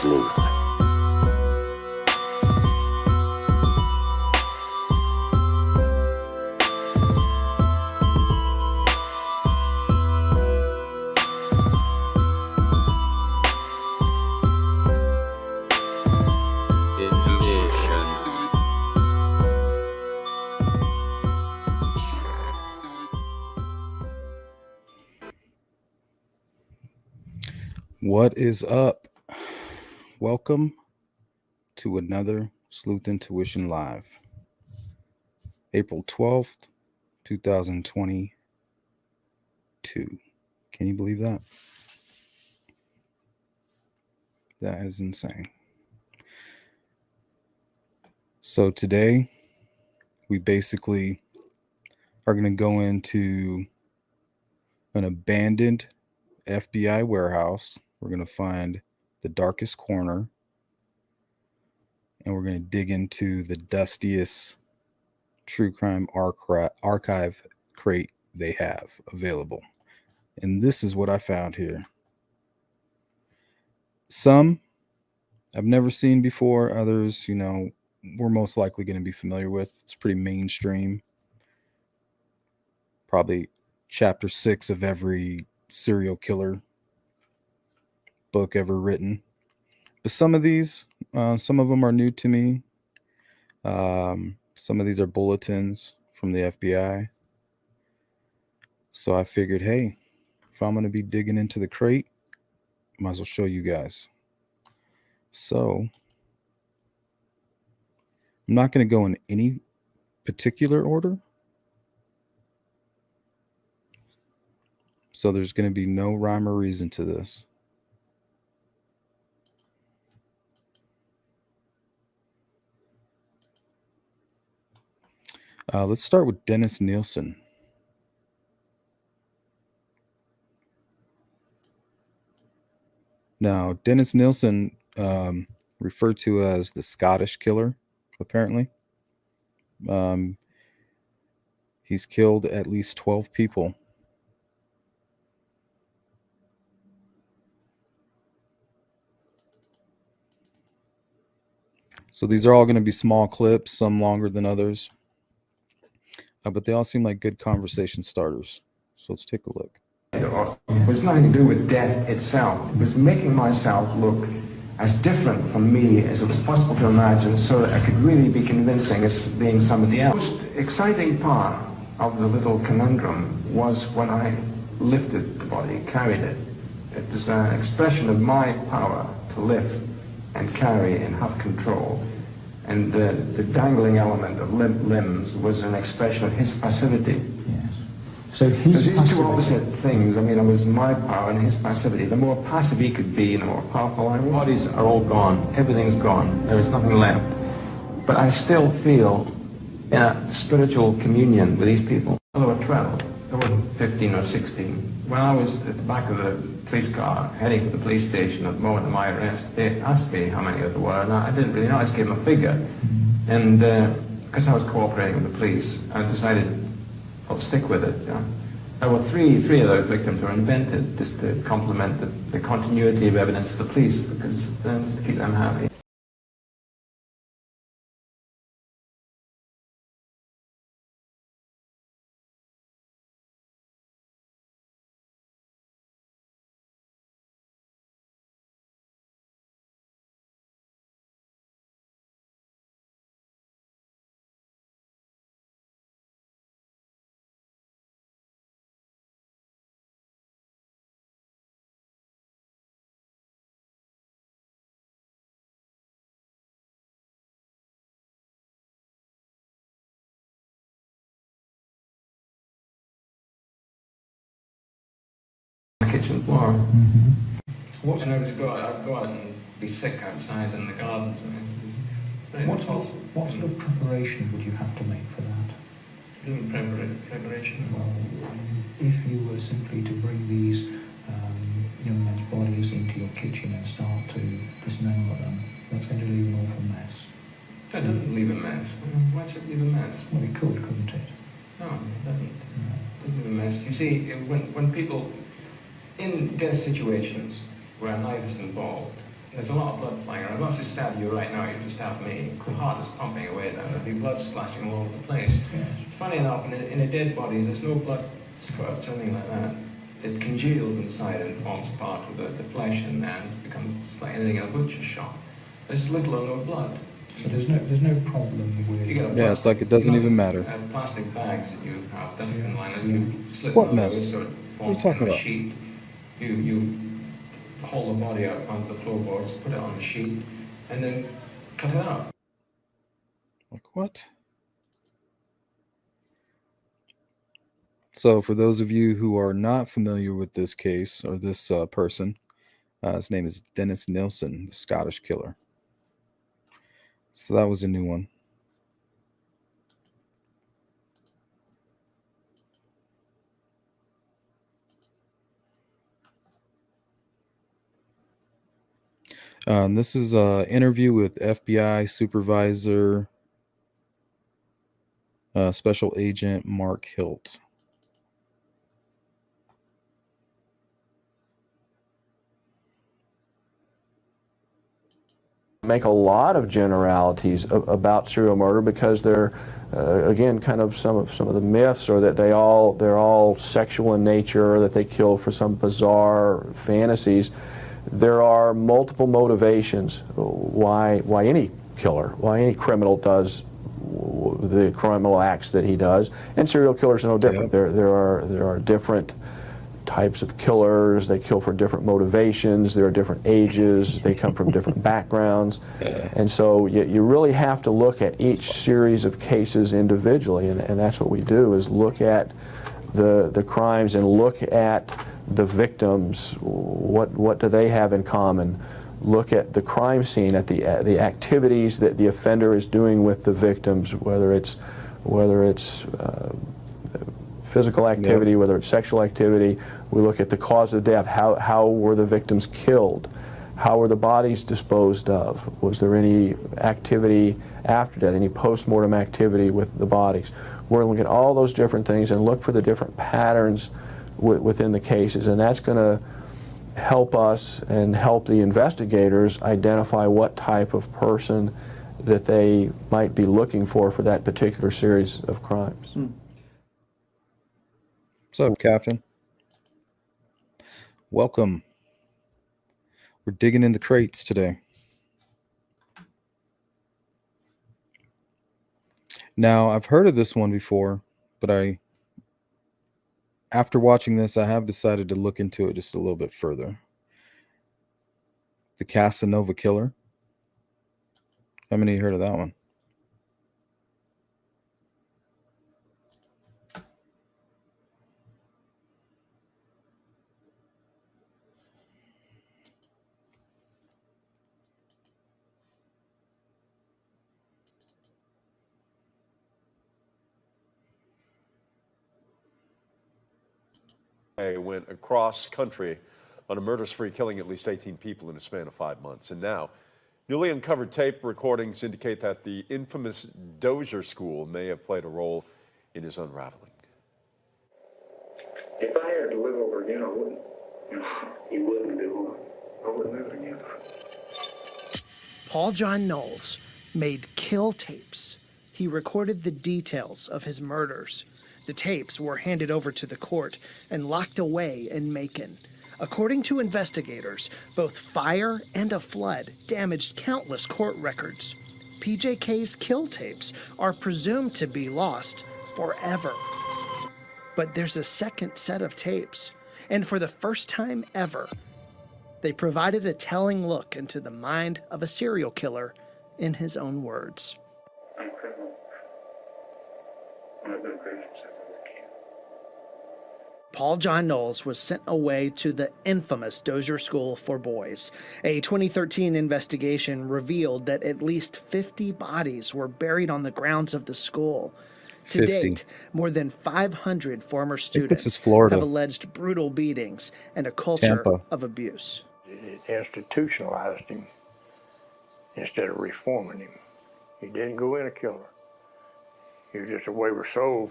Sleuth. What is up? Welcome to another Sleuth Intuition Live. April 12th, 2022. Can you believe that? That is insane. So today, we basically are going to go into an abandoned FBI warehouse. We're going to find the darkest corner, and we're going to dig into the dustiest true crime archive crate they have available. And this is what I found here. Some I've never seen before. Others, we're most likely going to be familiar with. It's pretty mainstream. Probably chapter 6 of every serial killer book ever written. But some of these, some of them are new to me. Some of these are bulletins from the FBI. So I figured, hey, if I'm going to be digging into the crate, might as well show you guys. So I'm not going to go in any particular order. So there's going to be no rhyme or reason to this. Let's start with Dennis Nilsen. Now, Dennis Nilsen, referred to as the Scottish Killer, apparently. He's killed at least 12 people. So these are all going to be small clips, some longer than others. But they all seem like good conversation starters. So let's take a look. It was nothing to do with death itself. It was making myself look as different from me as it was possible to imagine, so that I could really be convincing as being somebody else. The most exciting part of the little conundrum was when I lifted the body, carried it. It was an expression of my power to lift and carry and have control. And the dangling element of limbs was an expression of his passivity. Yes. So his these passivity. two opposite things. I mean, it was my power and his passivity. The more passive he could be, the more powerful I was. Bodies are all gone. Everything's gone. There is nothing left. But I still feel in a spiritual communion with these people. There were 12. There were 15 or 16. When I was at the back of the police car heading to the police station at the moment of my arrest, they asked me how many there were, and I didn't really know. I just gave them a figure. And because I was cooperating with the police, I decided I'll stick with it. There were three of those victims were invented just to complement the continuity of evidence of the police, because just to keep them happy. Kitchen floor. I'd go out and be sick outside in the gardens. What sort of preparation would you have to make for that? Preparation? Well, if you were simply to bring these young men's bodies into your kitchen and start to dismember them, that's going to leave an awful mess. That doesn't leave a mess. Why should it leave a mess? Well, it could, couldn't it? No, it doesn't. It doesn't leave a mess. You see, when people in death situations where a knife is involved, There's a lot of blood flying around. I'm about to stab you right now. You can stab me. The heart is pumping away there. There'll be blood splashing all over the place. Funny enough, in a dead body, there's no blood spurts or anything like that. It congeals inside and forms part of the flesh and it becomes like anything in a butcher's shop. There's little or no blood. So there's no problem with... Yeah, it's like it doesn't even matter. Plastic bags that you have, dustbin liner, you slip What one of mess? those so it What are you forms talking kind of a about? sheet. You hold the body out onto the floorboards, put it on the sheet, and then cut it out. Like what? So for those of you who are not familiar with this case or this person, his name is Dennis Nilsen, the Scottish killer. So that was a new one. And this is an interview with FBI supervisor, Special Agent Mark Hilt. Make a lot of generalities about serial murder because they're again kind of some of the myths are that they're all sexual in nature, that they kill for some bizarre fantasies. There are multiple motivations why any killer, why any criminal does the criminal acts that he does, and serial killers are no different. Yeah. There are different types of killers. They kill for different motivations. There are different ages. They come from different backgrounds. And so you really have to look at each series of cases individually, and that's what we do, is look at the crimes and look at the victims. What do they have in common? Look at the crime scene, at the activities that the offender is doing with the victims, whether it's physical activity, Yep. whether it's sexual activity. We look at the cause of death. How were the victims killed? How were the bodies disposed of? Was there any activity after death, any post-mortem activity with the bodies? We're going to look at all those different things and look for the different patterns within the cases, and that's going to help us and help the investigators identify what type of person that they might be looking for that particular series of crimes. What's up, Captain? Welcome. We're digging in the crates today. Now, I've heard of this one before, but after watching this, I have decided to look into it just a little bit further. The Casanova Killer. How many of you heard of that one? Went across country on a murder spree, killing at least 18 people in a span of 5 months. And now, newly uncovered tape recordings indicate that the infamous Dozier school may have played a role in his unraveling. If I had to live over again, I wouldn't. You wouldn't do it. I wouldn't live it again. Paul John Knowles made kill tapes. He recorded the details of his murders. The tapes were handed over to the court and locked away in Macon. According to investigators, both fire and a flood damaged countless court records. PJK's kill tapes are presumed to be lost forever. But there's a second set of tapes, and for the first time ever, they provided a telling look into the mind of a serial killer in his own words. I'm a criminal. I've been a criminal since I was a kid. Paul John Knowles was sent away to the infamous Dozier School for Boys. A 2013 investigation revealed that at least 50 bodies were buried on the grounds of the school. To 50. date, more than 500 former students is Florida. have alleged brutal beatings and a culture Tampa. of abuse. It institutionalized him instead of reforming him. He didn't go in a killer. He was just a wayward soul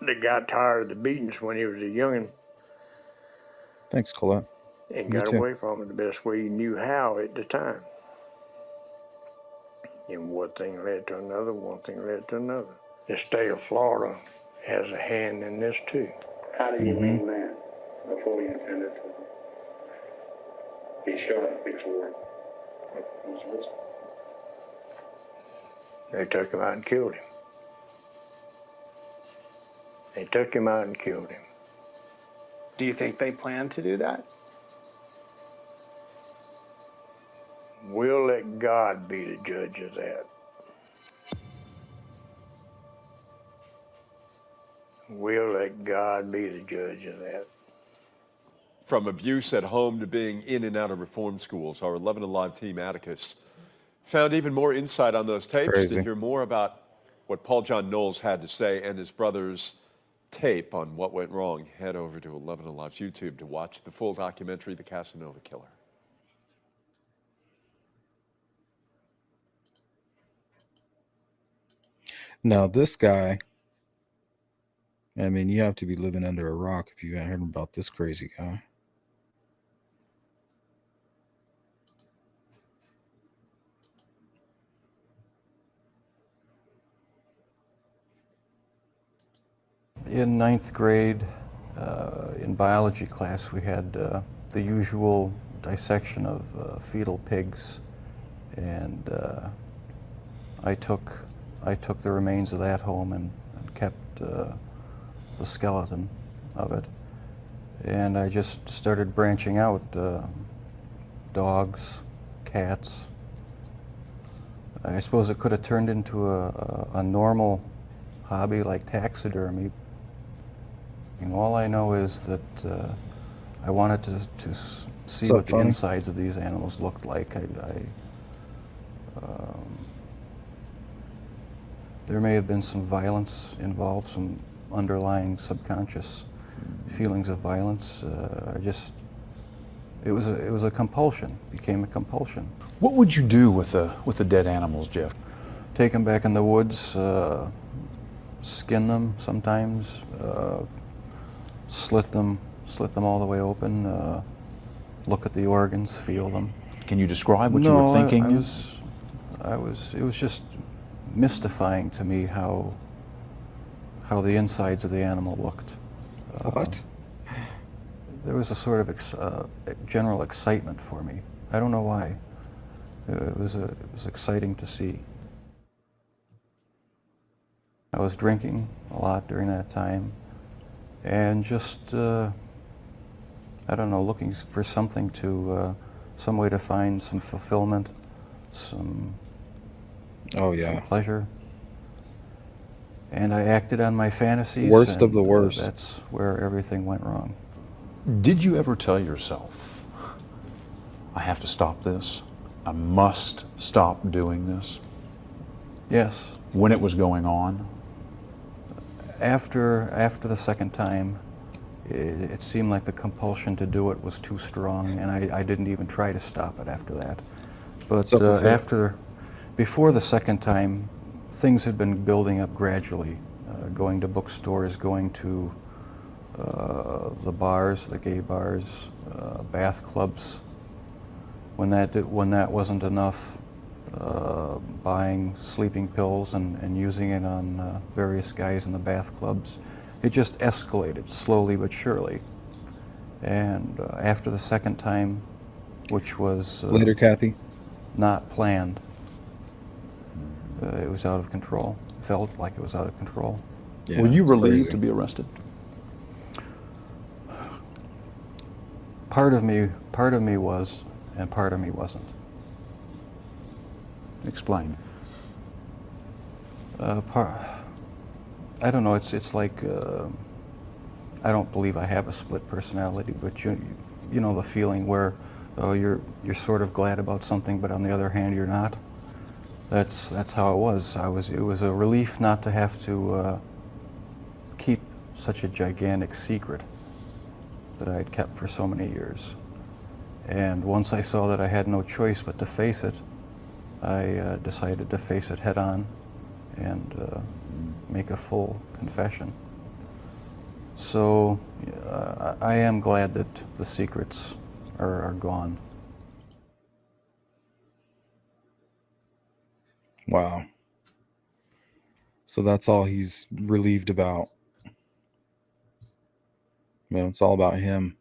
that got tired of the beatings when he was a youngin'. Thanks, Colette. and Me got too. away from it the best way he knew how at the time. And one thing led to another, one thing led to another. The state of Florida has a hand in this too. How did you learn that before you intended to be shot before? They took him out and killed him. They took him out and killed him. Do you think they planned to do that? We'll let God be the judge of that. We'll let God be the judge of that. From abuse at home to being in and out of reform schools, our 11 Alive team Atticus found even more insight on those tapes. Crazy. To hear more about what Paul John Knowles had to say and his brother's tape on what went wrong, head over to 11 Alive's YouTube to watch the full documentary, The Casanova Killer. Now, this guy, I mean, you have to be living under a rock if you haven't heard about this crazy guy. In ninth grade, in biology class, we had the usual dissection of fetal pigs, and I took the remains of that home and kept the skeleton of it, and I just started branching out. Dogs, cats. I suppose it could have turned into a normal hobby like taxidermy. And all I know is that I wanted to see what the insides of these animals looked like. There may have been some violence involved, some underlying subconscious feelings of violence. It was a compulsion. Became a compulsion. What would you do with the dead animals, Jeff? Take them back in the woods, skin them sometimes, slit them all the way open, look at the organs, feel them. Can you describe what you were thinking? It was just mystifying to me how the insides of the animal looked. What? There was a sort of general excitement for me. I don't know why. It was exciting to see. I was drinking a lot during that time, and just I don't know, looking for something some way to find some fulfillment, some pleasure. And I acted on my fantasies. Worst of the worst. That's where everything went wrong. Did you ever tell yourself, I have to stop this? I must stop doing this? Yes. When it was going on? After the second time, it seemed like the compulsion to do it was too strong, and I didn't even try to stop it after that. But before the second time, things had been building up gradually, going to bookstores, going to the bars, the gay bars, bath clubs. When that wasn't enough, buying sleeping pills and using it on various guys in the bath clubs. It just escalated slowly but surely. And after the second time, which was later, Kathy, not planned, it was out of control. Felt like it was out of control. Yeah, were you relieved to be arrested? Part of me was, and part of me wasn't. Explain. I don't know. It's like I don't believe I have a split personality, but you know the feeling where you're sort of glad about something, but on the other hand you're not. That's how it was. It was a relief not to have to keep such a gigantic secret that I had kept for so many years. And once I saw that I had no choice but to face it, I decided to face it head on and make a full confession. So I am glad that the secrets are gone. Wow. So that's all he's relieved about. Man, it's all about him.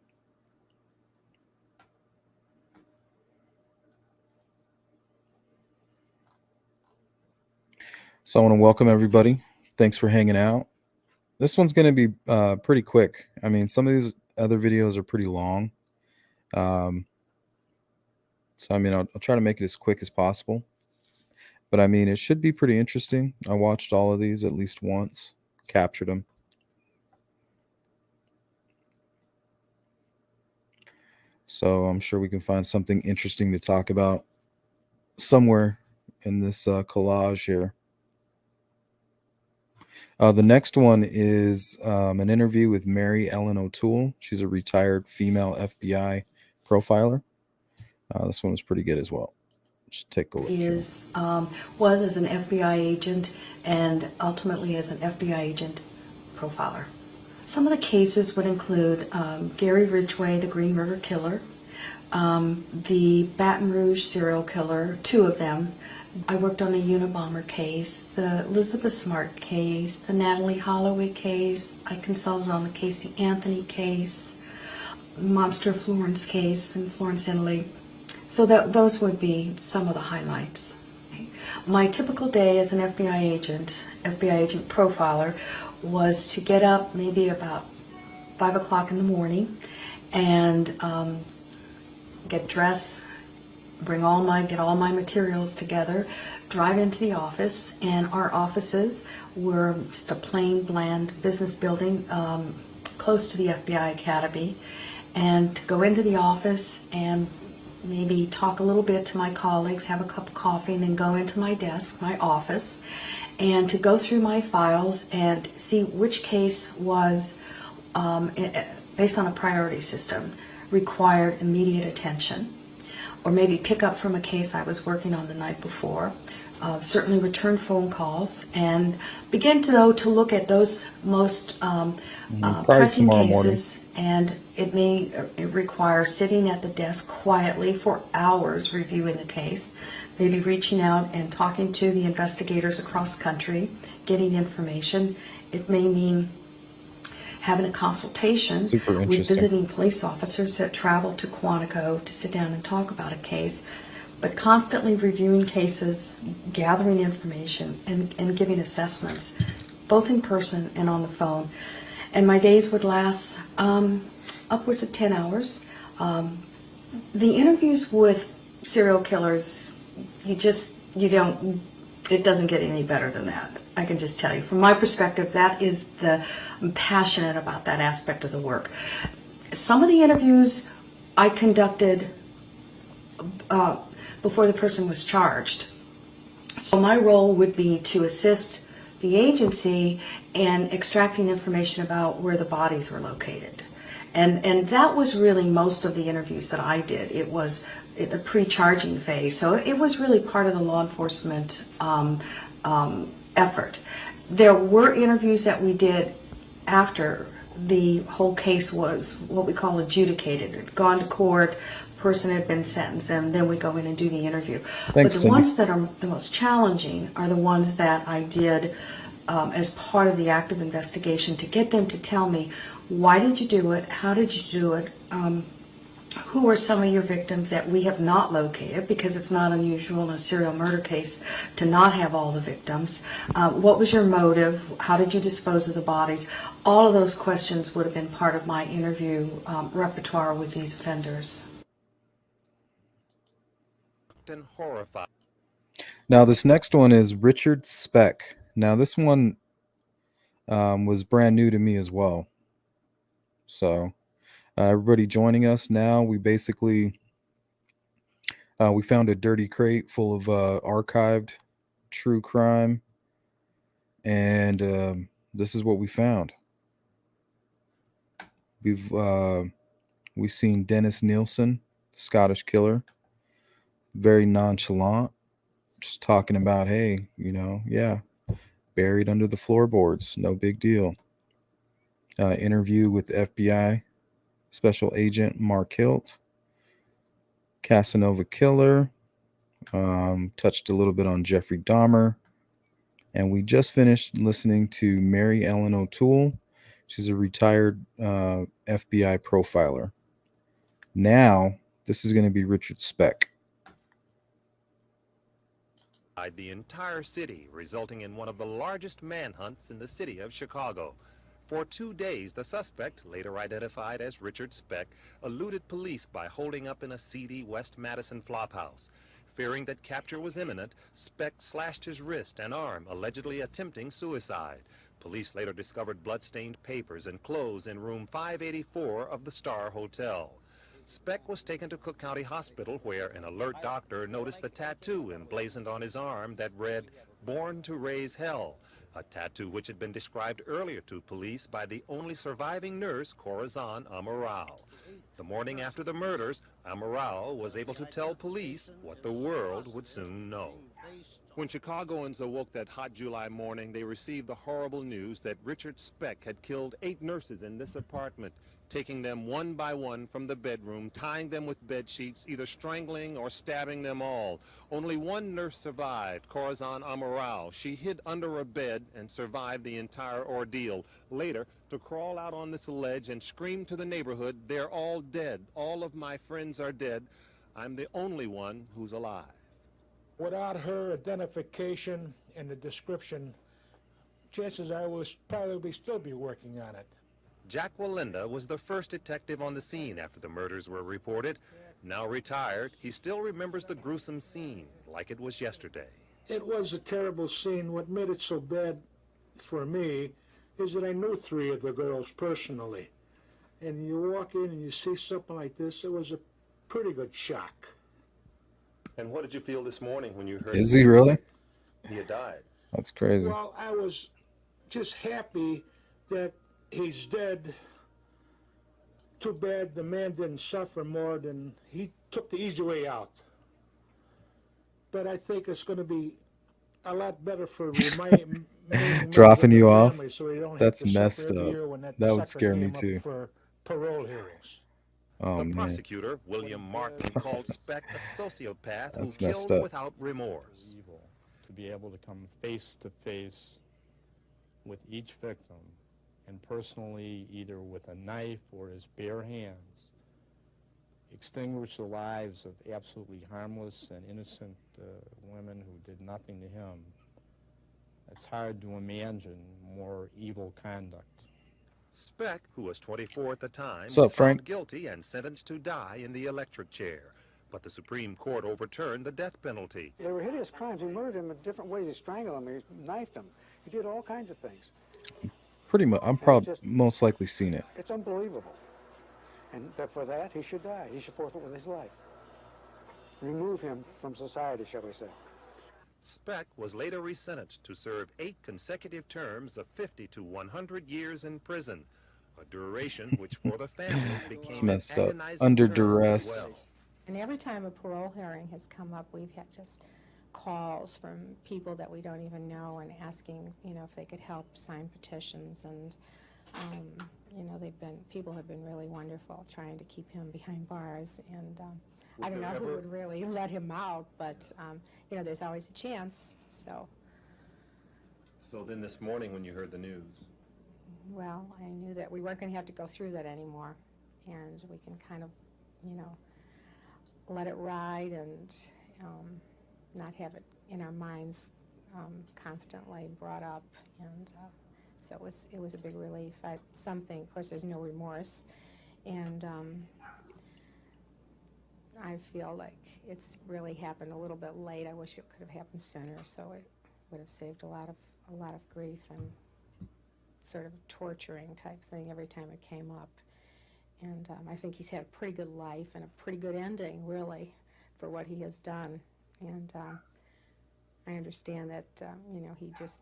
So I want to welcome everybody. Thanks for hanging out. This one's going to be pretty quick. I mean, some of these other videos are pretty long. So, I mean, I'll try to make it as quick as possible. But, I mean, it should be pretty interesting. I watched all of these at least once, captured them. So I'm sure we can find something interesting to talk about somewhere in this collage here. The next one is an interview with Mary Ellen O'Toole. She's a retired female FBI profiler. This one was pretty good as well. Just take a look. Was as an FBI agent and ultimately as an FBI agent profiler. Some of the cases would include Gary Ridgway, the Green River Killer, the Baton Rouge serial killer, 2 of them. I worked on the Unabomber case, the Elizabeth Smart case, the Natalie Holloway case. I consulted on the Casey Anthony case, Monster Florence case in Florence, Italy. So those would be some of the highlights. My typical day as an FBI agent profiler, was to get up maybe about 5 o'clock in the morning and get dressed, get all my materials together, drive into the office, and our offices were just a plain, bland business building close to the FBI Academy, and to go into the office and maybe talk a little bit to my colleagues, have a cup of coffee, and then go into my desk, my office, and to go through my files and see which case was, based on a priority system, required immediate attention, or maybe pick up from a case I was working on the night before. Certainly return phone calls and begin to look at those most pressing cases. And it may require sitting at the desk quietly for hours reviewing the case, maybe reaching out and talking to the investigators across country, getting information. It may mean having a consultation with visiting police officers that travel to Quantico to sit down and talk about a case, but constantly reviewing cases, gathering information, and giving assessments, both in person and on the phone. And my days would last upwards of 10 hours. The interviews with serial killers, it doesn't get any better than that. I can just tell you, from my perspective, I'm passionate about that aspect of the work. Some of the interviews I conducted before the person was charged. So my role would be to assist the agency in extracting information about where the bodies were located. And that was really most of the interviews that I did. It was the pre-charging phase. So it was really part of the law enforcement effort. There were interviews that we did after the whole case was what we call adjudicated. It had gone to court, person had been sentenced, and then we go in and do the interview. Thanks, but the ones that are the most challenging are the ones that I did as part of the active investigation, to get them to tell me, why did you do it, how did you do it, who are some of your victims that we have not located, because it's not unusual in a serial murder case to not have all the victims. What was your motive? How did you dispose of the bodies? All of those questions would have been part of my interview repertoire with these offenders. Now, this next one is Richard Speck. Now, this one was brand new to me as well. So, everybody joining us now, we basically we found a dirty crate full of archived true crime, and this is what we found. We've seen Dennis Nilsen, Scottish killer, very nonchalant, just talking about, hey, yeah, buried under the floorboards, no big deal. Interview with FBI Special Agent Mark Hilt, Casanova Killer, touched a little bit on Jeffrey Dahmer, and we just finished listening to Mary Ellen O'Toole. She's a retired FBI profiler. Now, this is going to be Richard Speck. The entire city, resulting in one of the largest manhunts in the city of Chicago. For 2 days, the suspect, later identified as Richard Speck, eluded police by holding up in a seedy West Madison flophouse. Fearing that capture was imminent, Speck slashed his wrist and arm, allegedly attempting suicide. Police later discovered blood-stained papers and clothes in room 584 of the Star Hotel. Speck was taken to Cook County Hospital, where an alert doctor noticed the tattoo emblazoned on his arm that read, "Born to Raise Hell," a tattoo which had been described earlier to police by the only surviving nurse, Corazon Amaral. The morning after the murders, Amaral was able to tell police what the world would soon know. When Chicagoans awoke that hot July morning, they received the horrible news that Richard Speck had killed 8 nurses in this apartment, taking them one by one from the bedroom, tying them with bed sheets, either strangling or stabbing them all. Only one nurse survived, Corazon Amaral. She hid under a bed and survived the entire ordeal. Later, to crawl out on this ledge and scream to the neighborhood, "They're all dead. All of my friends are dead. I'm the only one who's alive." Without her identification and the description, chances are we'll probably still be working on it. Jack Walinda was the first detective on the scene after the murders were reported. Now retired, he still remembers the gruesome scene like it was yesterday. It was a terrible scene. What made it so bad for me is that I knew 3 of the girls personally. And you walk in and you see something like this, it was a pretty good shock. And what did you feel this morning when you heard Is he really? he had died? That's crazy. Well, I was just happy that he's dead. Too bad the man didn't suffer more than he took the easy way out. But I think it's going to be a lot better for dropping you off. So That's messed up. That would scare me too. For parole hearings. Oh, the man. prosecutor, William Martin, called Speck a sociopath That's who messed killed up. without remorse. Evil to be able to come face to face with each victim and personally, either with a knife or his bare hands, extinguish the lives of absolutely harmless and innocent women who did nothing to him. It's hard to imagine more evil conduct. Speck, who was 24 at the time, What's was up, Frank? found guilty and sentenced to die in the electric chair. But the Supreme Court overturned the death penalty. They were hideous crimes. He murdered him in different ways. He strangled him. He knifed him. He did all kinds of things. Pretty much. I'm probably most likely seen it. It's unbelievable. And for that, he should die. He should forfeit with his life. Remove him from society, shall we say. Speck was later resentenced to serve 8 consecutive terms of 50 to 100 years in prison, a duration which for the family became It's messed an up. agonizing Under term as duress. well. And every time a parole hearing has come up, we've had just calls from people that we don't even know and asking, if they could help sign petitions. And, people have been really wonderful trying to keep him behind bars. And I don't know who would really let him out, but, there's always a chance, so. So then this morning when you heard the news? Well, I knew that we weren't going to have to go through that anymore, and we can kind of, let it ride and not have it in our minds constantly brought up, and so it was a big relief. Something, of course, there's no remorse, and I feel like it's really happened a little bit late. I wish it could have happened sooner, so it would have saved a lot of grief and sort of torturing type thing every time it came up. And I think he's had a pretty good life and a pretty good ending, really, for what he has done. And I understand that,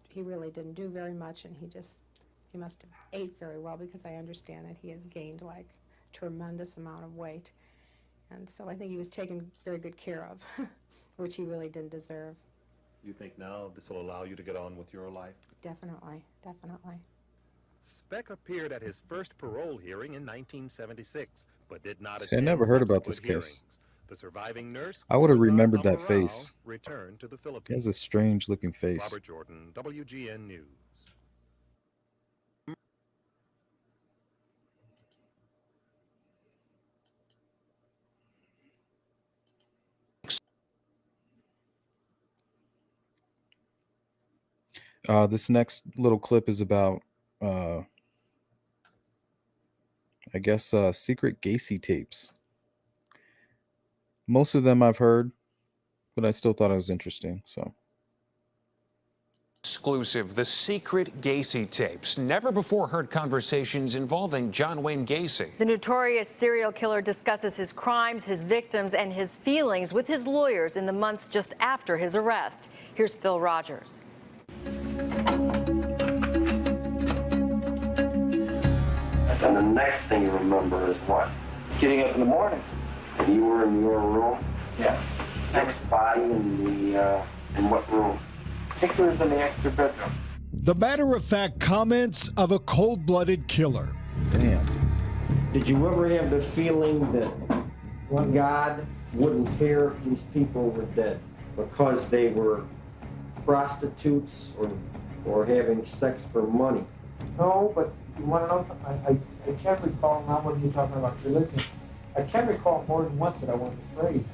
he really didn't do very much, and he must have ate very well, because I understand that he has gained, like, a tremendous amount of weight. And so I think he was taken very good care of, which he really didn't deserve. You think now this will allow you to get on with your life? Definitely, definitely. Speck appeared at his first parole hearing in 1976, but did not See, I attend never heard about subsequent this case. hearings. The surviving nurse, I would have Rosa remembered that Amaral, face. returned to the He Philippines. has a strange looking face. Robert Jordan, WGN News. This next little clip is about, I guess, secret Gacy tapes. Most of them I've heard, but I still thought it was interesting. So. Exclusive, the secret Gacy tapes. Never before heard conversations involving John Wayne Gacy. The notorious serial killer discusses his crimes, his victims, and his feelings with his lawyers in the months just after his arrest. Here's Phil Rogers. And the next thing you remember is what? Getting up in the morning. And you were in your room? Yeah. Sixth body in what room? I think it was in the extra bedroom. The matter-of-fact comments of a cold-blooded killer. Damn. Did you ever have the feeling that one God wouldn't care if these people were dead because they were prostitutes or having sex for money? No, but you want to know something? I can't recall now when you're talking about religion. I can't recall more than once that I wasn't afraid.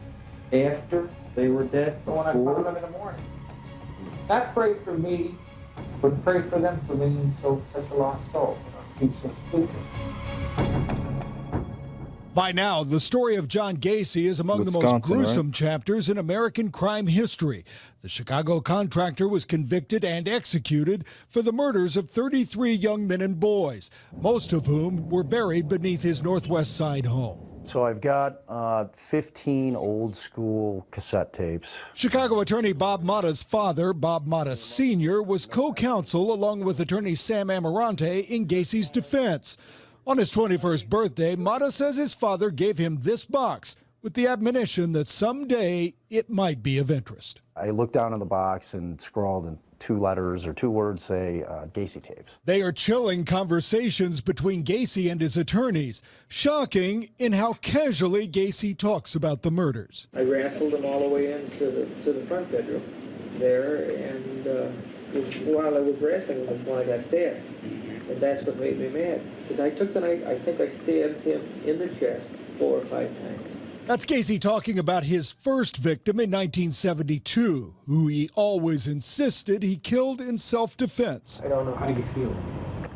After they were dead? But when I found them in the morning. Not pray for me, but pray for them for being such a lost soul. He's so stupid. By now, the story of John Gacy is among the most Wisconsin, gruesome right? chapters in American crime history. The Chicago contractor was convicted and executed for the murders of 33 young men and boys, most of whom were buried beneath his Northwest Side home. So I've got 15 old school cassette tapes. Chicago attorney Bob Motta's father, Bob Motta Sr., was co-counsel along with attorney Sam Amarante in Gacy's defense. On his 21st birthday, Motta says his father gave him this box with the admonition that someday it might be of interest. I looked down in the box and scrawled in 2 letters or 2 words, say, Gacy tapes. They are chilling conversations between Gacy and his attorneys, shocking in how casually Gacy talks about the murders. I wrestled him all the way into the front bedroom there, and while I was wrestling him when I got stabbed. And that's what made me mad. Because I took the knife, I think I stabbed him in the chest 4 or 5 times. That's Gacy talking about his first victim in 1972, who he always insisted he killed in self-defense. I don't know. How do you feel?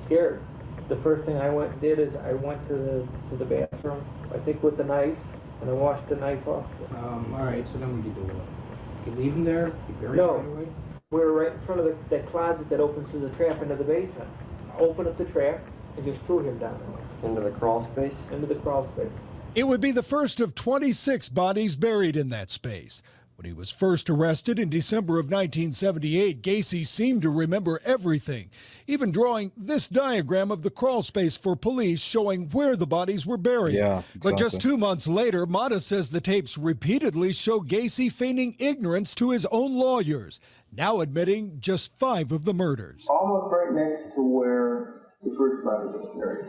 Scared. The first thing I went and did is I went to the bathroom, I think with the knife, and I washed the knife off. All right, so then what do you do? You leave him there? You bury him right away? We were right in front of that closet that opens to the trap into the basement. I opened up the trap and just threw him down there. Into the crawl space? Into the crawl space. It would be the first of 26 bodies buried in that space. When he was first arrested in December of 1978, Gacy seemed to remember everything, even drawing this diagram of the crawl space for police showing where the bodies were buried. Yeah, exactly. But just 2 months later, Motta says the tapes repeatedly show Gacy feigning ignorance to his own lawyers, now admitting just 5 of the murders. Almost right next to where the first body was buried.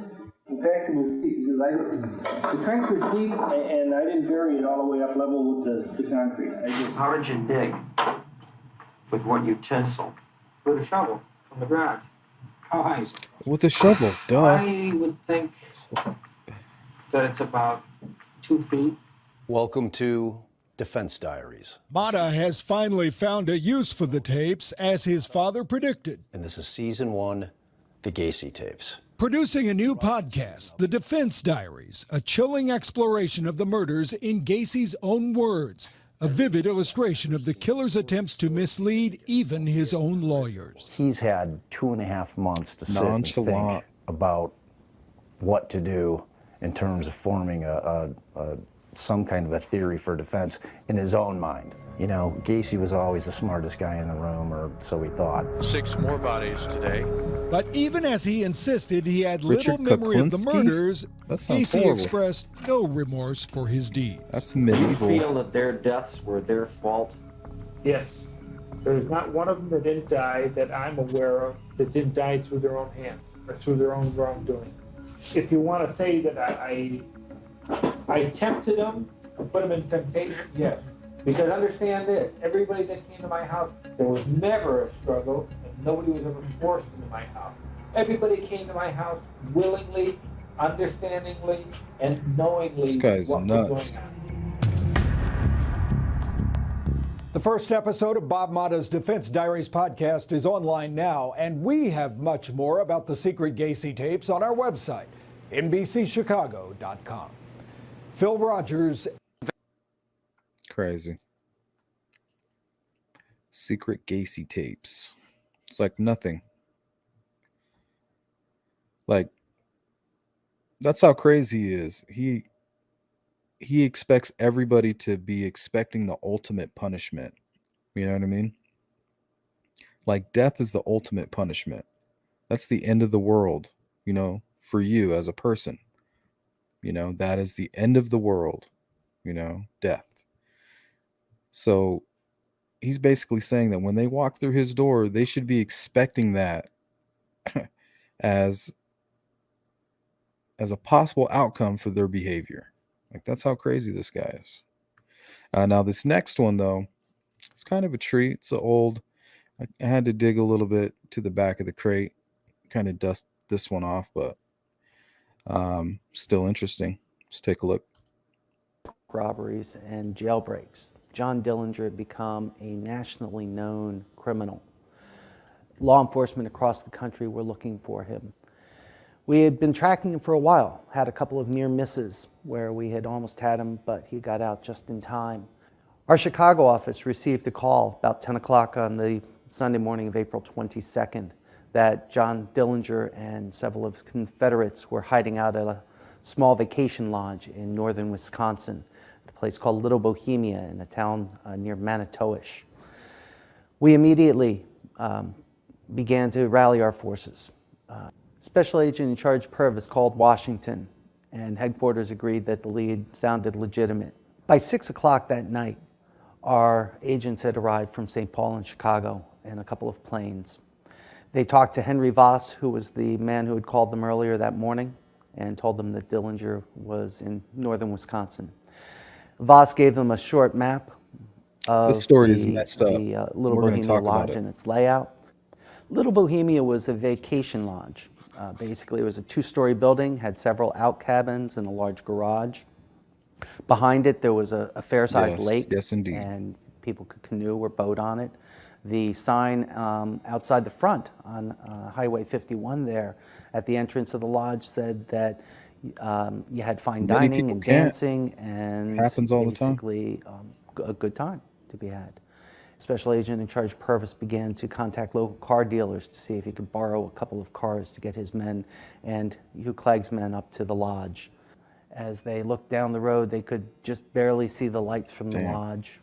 In fact, it was deep, because the trench was deep, and I didn't bury it all the way up level with the concrete. How did you dig? With what utensil? With a shovel from the garage. How high is it? With a shovel, duh. I would think that it's about 2 feet. Welcome to Defense Diaries. Motta has finally found a use for the tapes, as his father predicted. And this is season 1, the Gacy tapes. Producing a new podcast, The Defense Diaries, a chilling exploration of the murders in Gacy's own words, a vivid illustration of the killer's attempts to mislead even his own lawyers. He's had 2.5 months to sit and think about what to do in terms of forming some kind of a theory for defense in his own mind. You know, Gacy was always the smartest guy in the room, or so he thought. 6 more bodies today. But even as he insisted he had Richard little memory of the Kuklinski? murders, That sounds Gacy horrible. expressed no remorse for his deeds. That's Do you medieval. feel that their deaths were their fault? Yes. There's not one of them that didn't die that I'm aware of that didn't die through their own hand or through their own wrongdoing. If you want to say that I tempted them Put them in temptation, yes. Because understand this, everybody that came to my house, there was never a struggle, and nobody was ever forced into my house. Everybody came to my house willingly, understandingly, and knowingly This guy's what nuts. was going on. The first episode of Bob Motta's Defense Diaries podcast is online now, and we have much more about the secret Gacy tapes on our website, NBCChicago.com. Phil Rogers. Crazy. Secret Gacy tapes. It's like nothing. Like, that's how crazy he is. He expects everybody to be expecting the ultimate punishment. You know what I mean? Like, death is the ultimate punishment. That's the end of the world, you know, for you as a person. You know, that is the end of the world, you know, death. So he's basically saying that when they walk through his door, they should be expecting that as a possible outcome for their behavior. Like, that's how crazy this guy is. Now, this next one, though, it's kind of a treat. It's old. I had to dig a little bit to the back of the crate, kind of dust this one off, but still interesting. Let's take a look. Robberies and jailbreaks. John Dillinger had become a nationally known criminal. Law enforcement across the country were looking for him. We had been tracking him for a while, had a couple of near misses where we had almost had him, but he got out just in time. Our Chicago office received a call about 10 o'clock on the Sunday morning of April 22nd that John Dillinger and several of his Confederates were hiding out at a small vacation lodge in northern Wisconsin, a place called Little Bohemia in a town near Manitowish. We immediately began to rally our forces. Special Agent in Charge Purvis called Washington, and headquarters agreed that the lead sounded legitimate. By 6 o'clock that night, our agents had arrived from St. Paul and Chicago in a couple of planes. They talked to Henry Voss, who was the man who had called them earlier that morning, and told them that Dillinger was in northern Wisconsin. Voss gave them a short map of This story is messed up. the Little We're gonna Bohemia talk about Lodge it. and its layout. Little Bohemia was a vacation lodge. Basically, it was a two-story building, had several out cabins and a large garage. Behind it, there was a fair-sized lake. Yes, indeed. And people could canoe or boat on it. The sign outside the front on Highway 51 there at the entrance of the lodge said that you had fine Many dining people and can't. dancing and Happens all the time. basically a good time to be had. Special Agent in Charge Purvis began to contact local car dealers to see if he could borrow a couple of cars to get his men and Hugh Clegg's men up to the lodge. As they looked down the road, they could just barely see the lights from the lodge.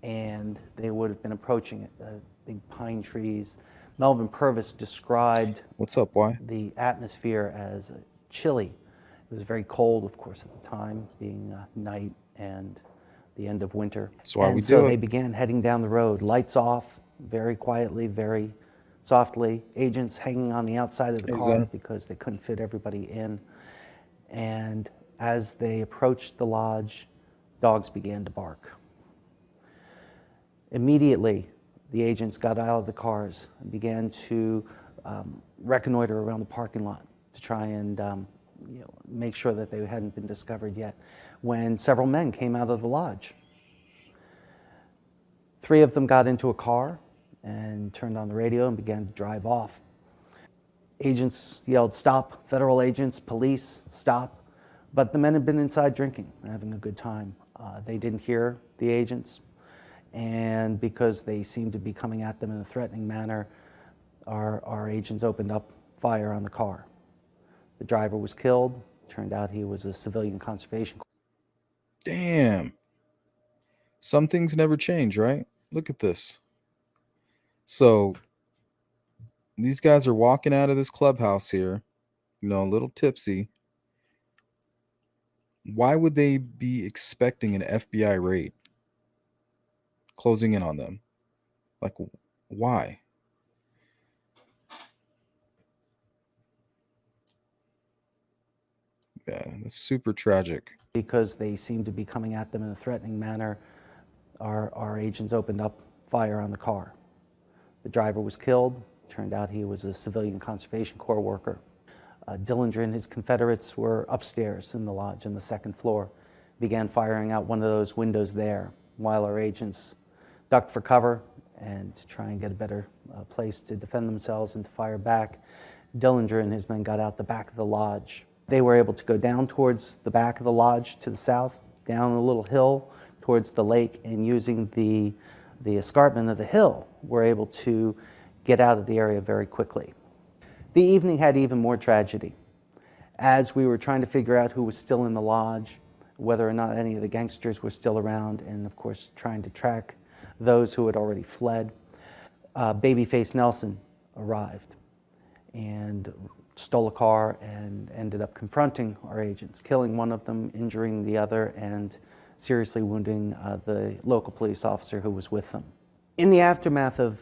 And they would have been approaching it, the big pine trees. Melvin Purvis described the atmosphere as chilly. It was very cold, of course, at the time, being night and the end of winter. That's why and we so do they it. began heading down the road, lights off, very quietly, very softly. Agents hanging on the outside of the car Exactly. because they couldn't fit everybody in. And as they approached the lodge, dogs began to bark. Immediately, the agents got out of the cars and began to reconnoiter around the parking lot to try and make sure that they hadn't been discovered yet, when several men came out of the lodge. 3 of them got into a car and turned on the radio and began to drive off. Agents yelled, "Stop!" Federal agents, police, stop. But the men had been inside drinking and having a good time. They didn't hear the agents, and because they seemed to be coming at them in a threatening manner, our agents opened up fire on the car. The driver was killed. Turned out he was a civilian conservation. Damn. Some things never change, right? Look at this. So these guys are walking out of this clubhouse here, you know, a little tipsy. Why would they be expecting an FBI raid closing in on them? Like, why? Yeah, that's super tragic. Because they seemed to be coming at them in a threatening manner, our agents opened up fire on the car. The driver was killed. Turned out he was a civilian conservation corps worker. Dillinger and his Confederates were upstairs in the lodge on the second floor, began firing out one of those windows there while our agents ducked for cover and to try and get a better place to defend themselves and to fire back. Dillinger and his men got out the back of the lodge. They were able to go down towards the back of the lodge to the south, down a little hill towards the lake, and using the escarpment of the hill, were able to get out of the area very quickly. The evening had even more tragedy. As we were trying to figure out who was still in the lodge, whether or not any of the gangsters were still around, and of course trying to track those who had already fled, Babyface Nilsen arrived and stole a car and ended up confronting our agents, killing one of them, injuring the other, and seriously wounding the local police officer who was with them. In the aftermath of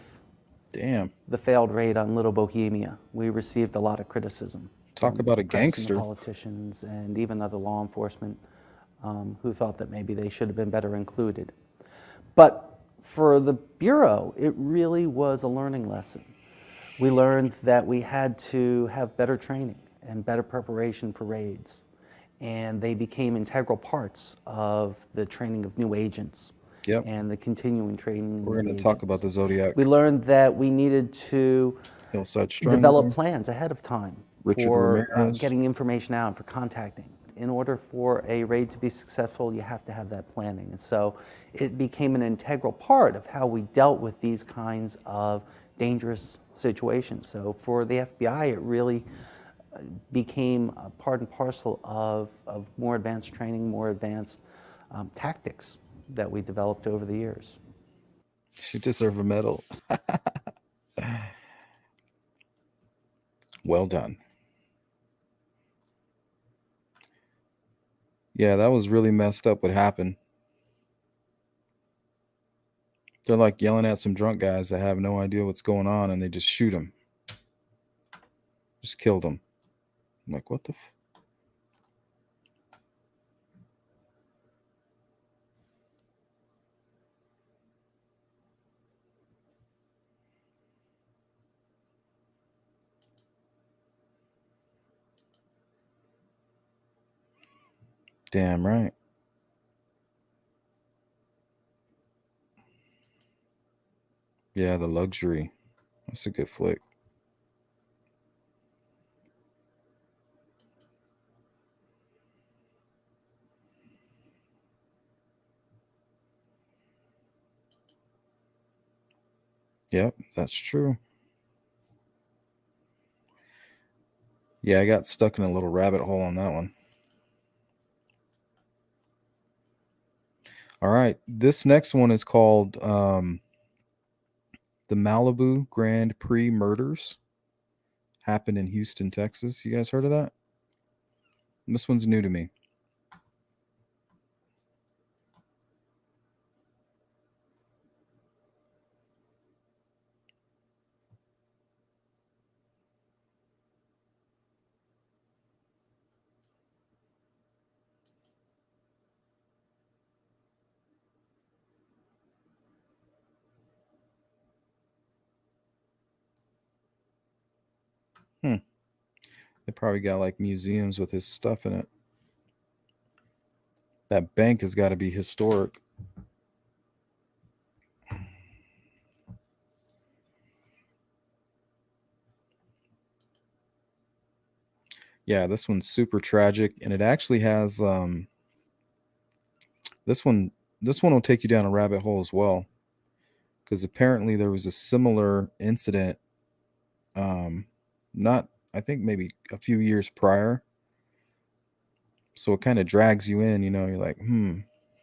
the failed raid on Little Bohemia, we received a lot of criticism. Talk about a gangster. Politicians and even other law enforcement who thought that maybe they should have been better included. But for the Bureau, it really was a learning lesson. We learned that we had to have better training and better preparation for raids, and they became integral parts of the training of new agents. Yep. And the continuing training. We're going to talk about the Zodiac. We learned that we needed to develop plans ahead of time for getting information out and for contacting. In order for a raid to be successful, you have to have that planning. And so it became an integral part of how we dealt with these kinds of dangerous situations. So for the FBI, it really became a part and parcel of more advanced training, more advanced tactics that we developed over the years. She deserves a medal. Well done. Yeah, that was really messed up what happened. They're like yelling at some drunk guys that have no idea what's going on, and they just shoot them. Just killed them. I'm like, what the f? Damn right. Yeah, The Luxury. That's a good flick. Yep, that's true. Yeah, I got stuck in a little rabbit hole on that one. All right, this next one is called the Malibu Grand Prix Murders. Happened in Houston, Texas. You guys heard of that? This one's new to me. They probably got like museums with his stuff in it. That bank has got to be historic. Yeah, this one's super tragic, and it actually has this one will take you down a rabbit hole as well, because apparently there was a similar incident not, I think maybe a few years prior. So it kind of drags you in, you know, you're like,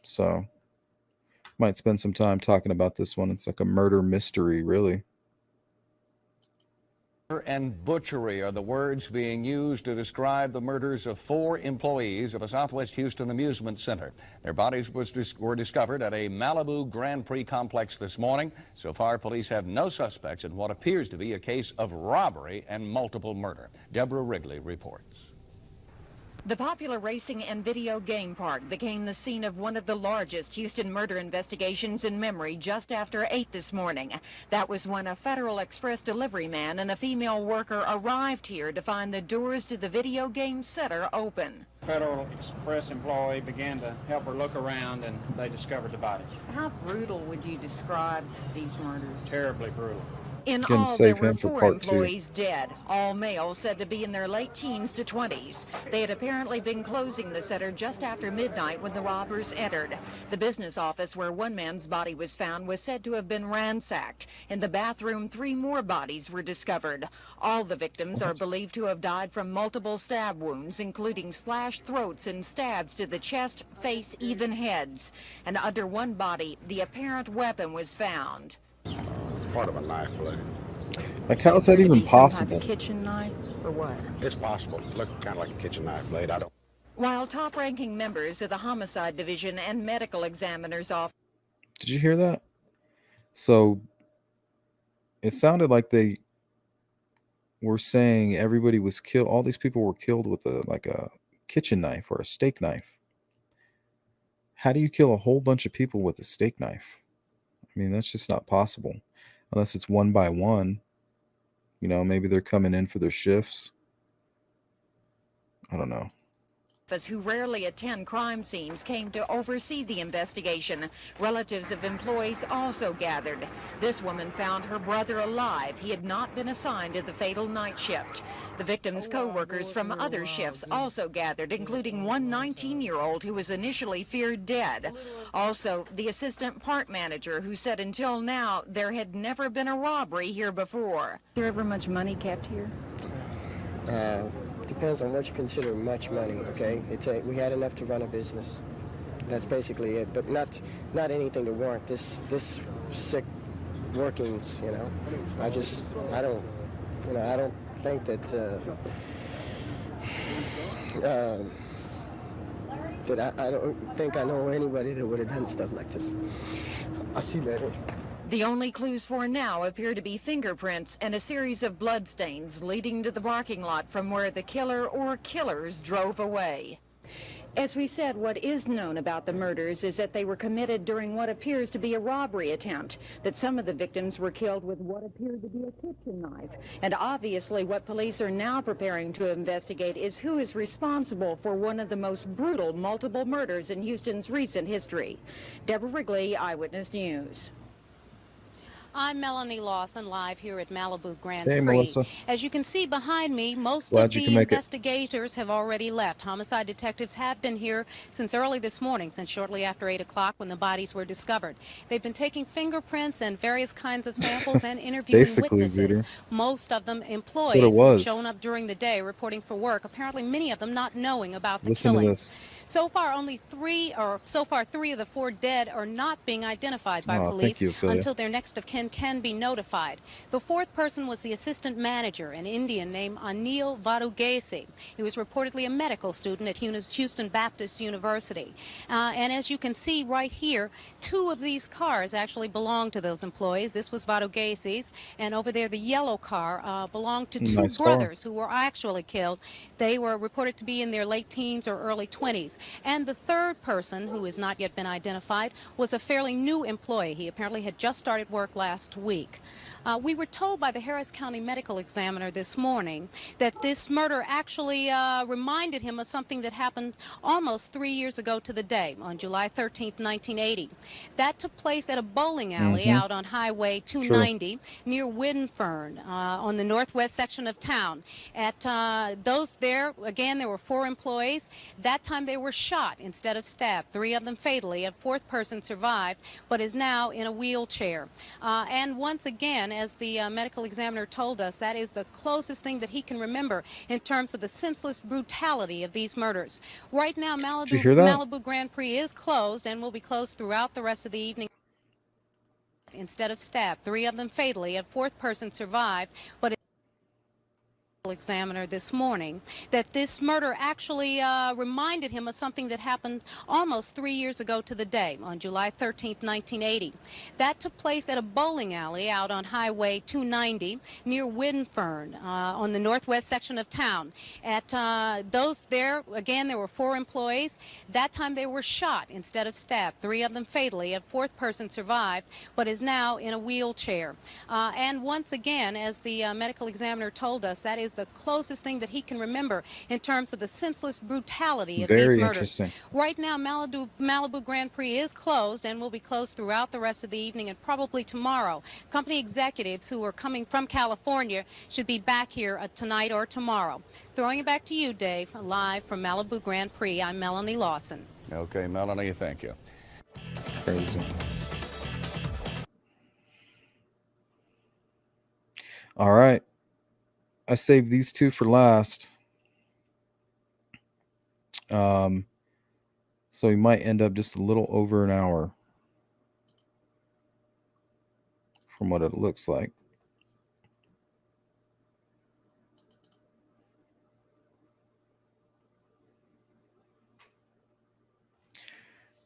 so might spend some time talking about this one. It's like a murder mystery, really. And butchery are the words being used to describe the murders of 4 employees of a Southwest Houston amusement center. Their bodies were discovered at a Malibu Grand Prix complex this morning. So far, police have no suspects in what appears to be a case of robbery and multiple murder. Deborah Wrigley reports. The popular racing and video game park became the scene of one of the largest Houston murder investigations in memory just after 8 this morning. That was when a Federal Express delivery man and a female worker arrived here to find the doors to the video game center open. Federal Express employee began to help her look around, and they discovered the bodies. How brutal would you describe these murders? Terribly brutal. In Couldn't all, save there were him for 4 part 2. employees dead, all males said to be in their late teens to 20s. They had apparently been closing the center just after midnight when the robbers entered. The business office where one man's body was found was said to have been ransacked. In the bathroom, 3 more bodies were discovered. All the victims are believed to have died from multiple stab wounds, including slashed throats and stabs to the chest, face, even heads. And under one body, the apparent weapon was found. Part of a knife blade. Like, how is that even possible? Kitchen knife or what? It's possible. Look kind of like a kitchen knife blade. I don't. While top-ranking members of the Homicide Division and Medical Examiner's Office. Did you hear that? So it sounded like they were saying everybody was killed. All these people were killed with a kitchen knife or a steak knife. How do you kill a whole bunch of people with a steak knife? I mean, that's just not possible. Unless it's one by one. You know, maybe they're coming in for their shifts. I don't know. Who rarely attend crime scenes came to oversee the investigation. Relatives of employees also gathered. This woman found her brother alive. He had not been assigned to the fatal night shift. The victim's co-workers from other shifts also gathered, including one 19-year-old who was initially feared dead. Also, the assistant park manager who said until now there had never been a robbery here before. Is there ever much money kept here? Depends on what you consider much money, okay? We had enough to run a business. That's basically it, but not anything to warrant this sick workings, you know? I don't think that, I don't think I know anybody that would have done stuff like this. I'll see you later. The only clues for now appear to be fingerprints and a series of bloodstains leading to the parking lot from where the killer or killers drove away. As we said, what is known about the murders is that they were committed during what appears to be a robbery attempt, that some of the victims were killed with what appeared to be a kitchen knife. And obviously what police are now preparing to investigate is who is responsible for one of the most brutal multiple murders in Houston's recent history. Deborah Wrigley, Eyewitness News. I'm Melanie Lawson, live here at Malibu Grand Hey, Prix. Melissa. As you can see behind me, most Glad of you the can make it. investigators have already left. Homicide detectives have been here since early this morning, since shortly after 8 o'clock when the bodies were discovered. They've been taking fingerprints and various kinds of samples and interviewing Basically, witnesses. Zooter. Most of them That's what employees it who've was. shown up during the day reporting for work, apparently many of them not knowing about the Listen to killings. this. So far, three of the 4 dead are not being identified by Oh, police thank you, Ophelia. until their next of kin can be notified. The 4th person was the assistant manager, an Indian named Anil Gacy. He was reportedly a medical student at Houston Baptist University. And as you can see right here, 2 of these cars actually belong to those employees. This was Gacy's, and over there the yellow car belonged to 2 Nice car. brothers who were actually killed. They were reported to be in their late teens or early 20s. And the 3rd person, who has not yet been identified, was a fairly new employee. He apparently had just started work last week. We were told by the Harris County Medical Examiner this morning that this murder actually reminded him of something that happened almost 3 years ago to the day, on July 13th, 1980. That took place at a bowling alley out on Highway 290 near Winfern on the northwest section of town. At those there, again, there were 4 employees. That time they were shot instead of stabbed, 3 of them fatally. A 4th person survived, but is now in a wheelchair. And once again, as the medical examiner told us, that is the closest thing that he can remember in terms of the senseless brutality of these murders. Right now, you hear that? Malibu Grand Prix is closed and will be closed throughout the rest of the evening. Instead of stabbed, 3 of them fatally. A 4th person survived, but Examiner this morning that this murder actually reminded him of something that happened almost 3 years ago to the day, on July 13th, 1980. That took place at a bowling alley out on Highway 290 near Winfern on the northwest section of town. At there were 4 employees. That time they were shot instead of stabbed, 3 of them fatally. A 4th person survived but is now in a wheelchair. And once again, as the medical examiner told us, that is the closest thing that he can remember in terms of the senseless brutality of these Very murders. interesting. Right now, Malibu Grand Prix is closed and will be closed throughout the rest of the evening and probably tomorrow. Company executives who are coming from California should be back here tonight or tomorrow. Throwing it back to you, Dave, live from Malibu Grand Prix. I'm Melanie Lawson. Okay, Melanie, thank you. Crazy. All right. I saved these 2 for last. So we might end up just a little over an hour from what it looks like.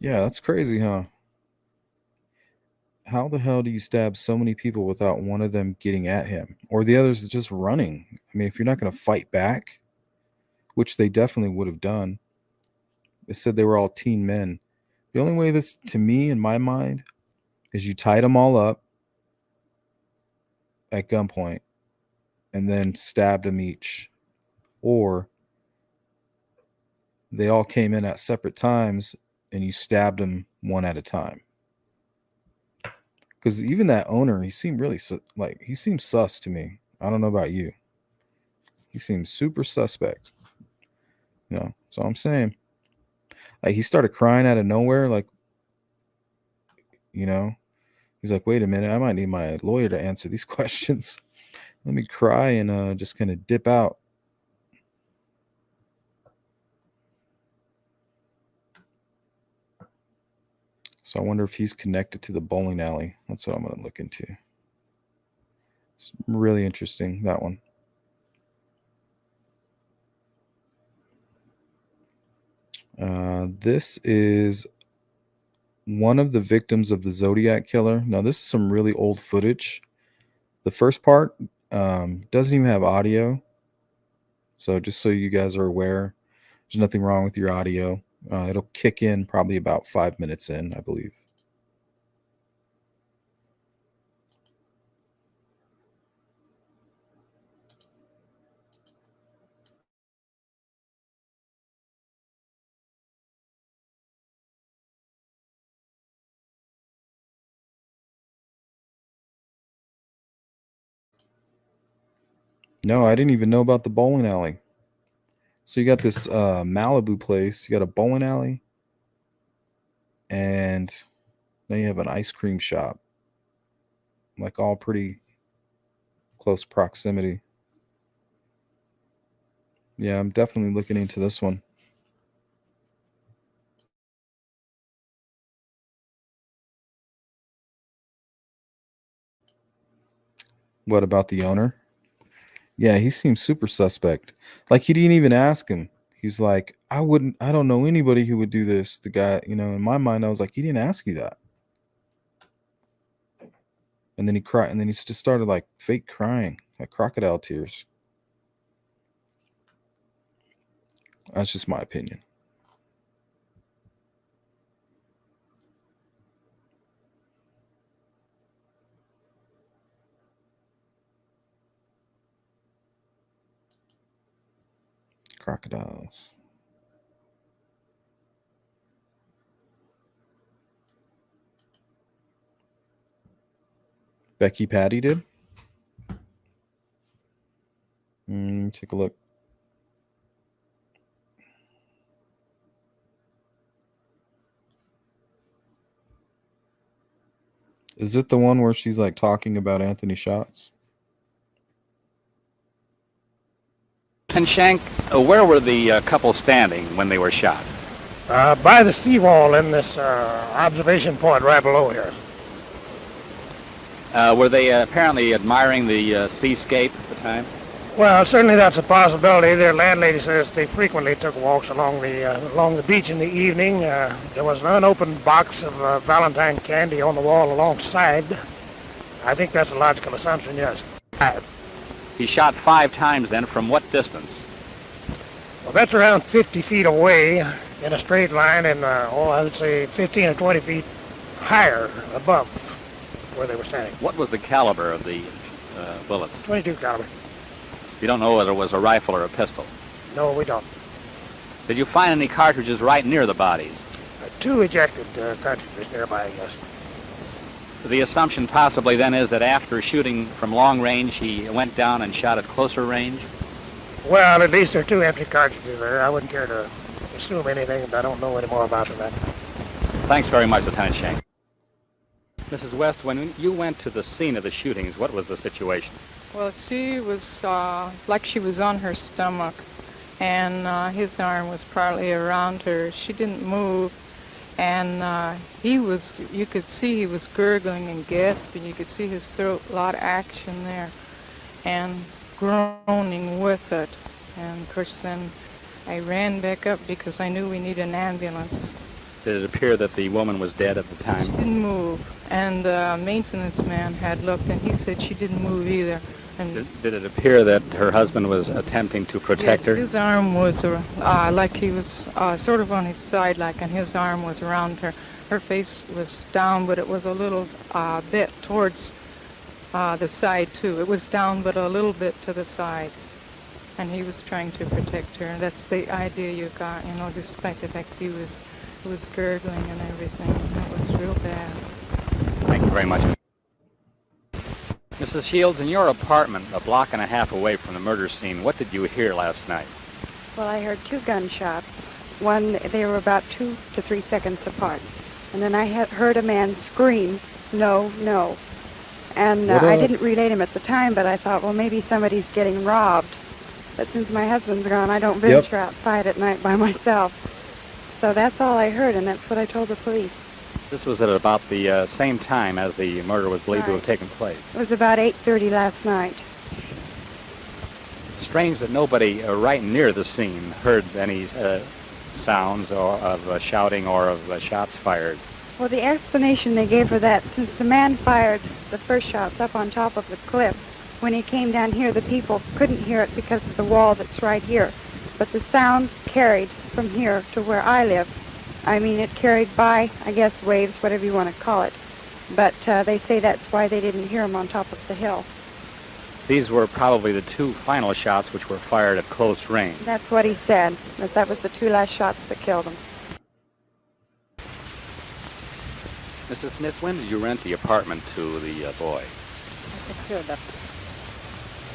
Yeah, that's crazy, huh? How the hell do you stab so many people without one of them getting at him? Or the others just running? I mean, if you're not going to fight back, which they definitely would have done. They said they were all teen men. The only way this, to me, in my mind, is you tied them all up at gunpoint and then stabbed them each. Or they all came in at separate times and you stabbed them one at a time. Because even that owner, he seemed really he seemed sus to me. I don't know about you. He seemed super suspect. You know, so I'm saying, like, he started crying out of nowhere, like, you know, he's like, wait a minute, I might need my lawyer to answer these questions. Let me cry and just kind of dip out. So I wonder if he's connected to the bowling alley. That's what I'm going to look into. It's really interesting, that one. This is one of the victims of the Zodiac Killer. Now, this is some really old footage. The first part doesn't even have audio. So just so you guys are aware, there's nothing wrong with your audio. It'll kick in probably about 5 minutes in, I believe. No, I didn't even know about the bowling alley. So you got this Malibu place. You got a bowling alley. And now you have an ice cream shop. Like, all pretty close proximity. Yeah, I'm definitely looking into this one. What about the owner? Yeah, he seems super suspect. Like, he didn't even ask him. He's like, I don't know anybody who would do this. The guy, you know, in my mind, I was like, he didn't ask you that. And then he cried, and then he just started like fake crying, like crocodile tears. That's just my opinion. Crocodiles. Becky Patty did? Take a look. Is it the one where she's like talking about Anthony Shots? And Shank, where were the couple standing when they were shot? By the seawall in this observation point right below here. Were they apparently admiring the seascape at the time? Well, certainly that's a possibility. Their landlady says they frequently took walks along the beach in the evening. There was an unopened box of Valentine candy on the wall alongside. I think that's a logical assumption, yes. He shot 5 times then. From what distance? Well, that's around 50 feet away in a straight line and, I would say 15 or 20 feet higher above where they were standing. What was the caliber of the bullet? 22 caliber. You don't know whether it was a rifle or a pistol? No, we don't. Did you find any cartridges right near the bodies? 2 ejected cartridges nearby, I guess. The assumption possibly then is that after shooting from long range, he went down and shot at closer range? Well, at least there are 2 empty cartridges there. I wouldn't care to assume anything, but I don't know any more about that. Thanks very much, Lieutenant Schenk. Mrs. West, when you went to the scene of the shootings, what was the situation? Well, she was like she was on her stomach, and his arm was partly around her. She didn't move, and you could see he was gurgling and gasping. You could see his throat, a lot of action there, and groaning with it. And of course then I ran back up because I knew we needed an ambulance. Did it appear that the woman was dead at the time? She didn't move, and the maintenance man had looked, and he said she didn't move either. And Did it appear that her husband was attempting to protect her? His arm was like he was sort of on his side, like, and his arm was around her. Her face was down, but it was a little bit towards the side too. It was down, but a little bit to the side, and he was trying to protect her. And that's the idea you got, despite the fact he was gurgling and everything. It was real bad. Thank you very much. Mrs. Shields, in your apartment, a block and a half away from the murder scene, what did you hear last night? Well, I heard 2 gunshots. They were about 2 to 3 seconds apart. And then I had heard a man scream, "No, no." And I didn't relate him at the time, but I thought, well, maybe somebody's getting robbed. But since my husband's gone, I don't venture outside at night by myself. So that's all I heard, and that's what I told the police. This was at about the same time as the murder was believed to have taken place. It was about 8:30 last night. Strange that nobody right near the scene heard any sounds of shouting or of shots fired. Well, the explanation they gave for that, since the man fired the first shots up on top of the cliff, when he came down here, the people couldn't hear it because of the wall that's right here. But the sound carried from here to where I live. I mean, it carried by, I guess, waves, whatever you want to call it. But they say that's why they didn't hear him on top of the hill. These were probably the 2 final shots which were fired at close range. That's what he said, that was the 2 last shots that killed him. Mr. Smith, when did you rent the apartment to the boy? I secured up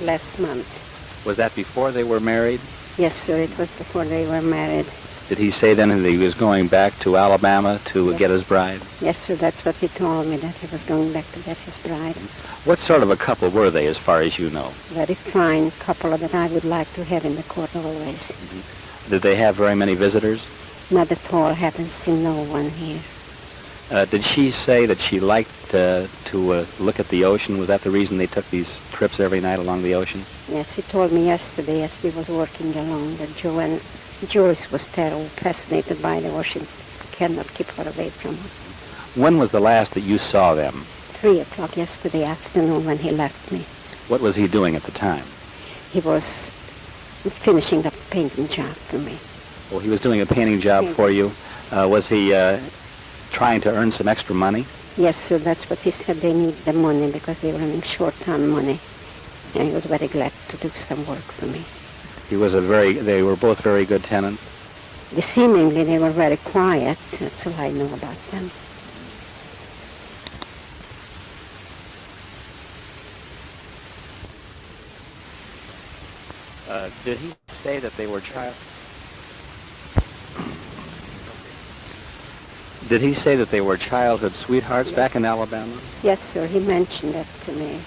last month. Was that before they were married? Yes, sir, it was before they were married. Did he say then that he was going back to Alabama to get his bride? Yes, sir, that's what he told me, that he was going back to get his bride. What sort of a couple were they, as far as you know? Very fine couple that I would like to have in the court always. Did they have very many visitors? Not at all. I haven't seen no one here. Did she say that she liked to look at the ocean? Was that the reason they took these trips every night along the ocean? Yes, he told me yesterday as we was working along that Joe and Joyce was terribly fascinated by the ocean. Cannot keep her away from her. When was the last that you saw them? 3 o'clock yesterday afternoon when he left me. What was he doing at the time? He was finishing up a painting job for me. Well, he was doing a painting job for you. Was he trying to earn some extra money? Yes, sir, that's what he said. They need the money because they were running short on money. And he was very glad to do some work for me. They were both very good tenants? Seemingly they were very quiet. That's all I know about them. Did he say that they were Did he say that they were childhood sweethearts back in Alabama? Yes, sir, he mentioned that to me.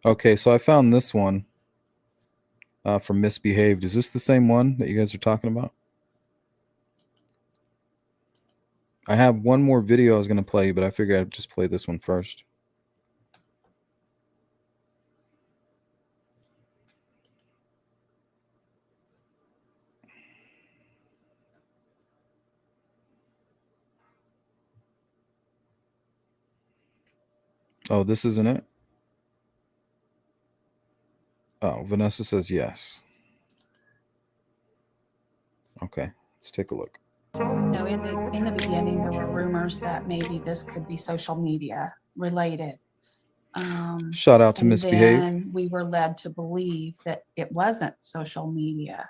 Okay, so I found this one from Misbehaved. Is this the same one that you guys are talking about? I have one more video I was going to play, but I figured I'd just play this one first. Oh, this isn't it? Oh, Vanessa says yes. Okay, let's take a look. No, in the beginning, there were rumors that maybe this could be social media related. Shout out to Misbehave. And we were led to believe that it wasn't social media.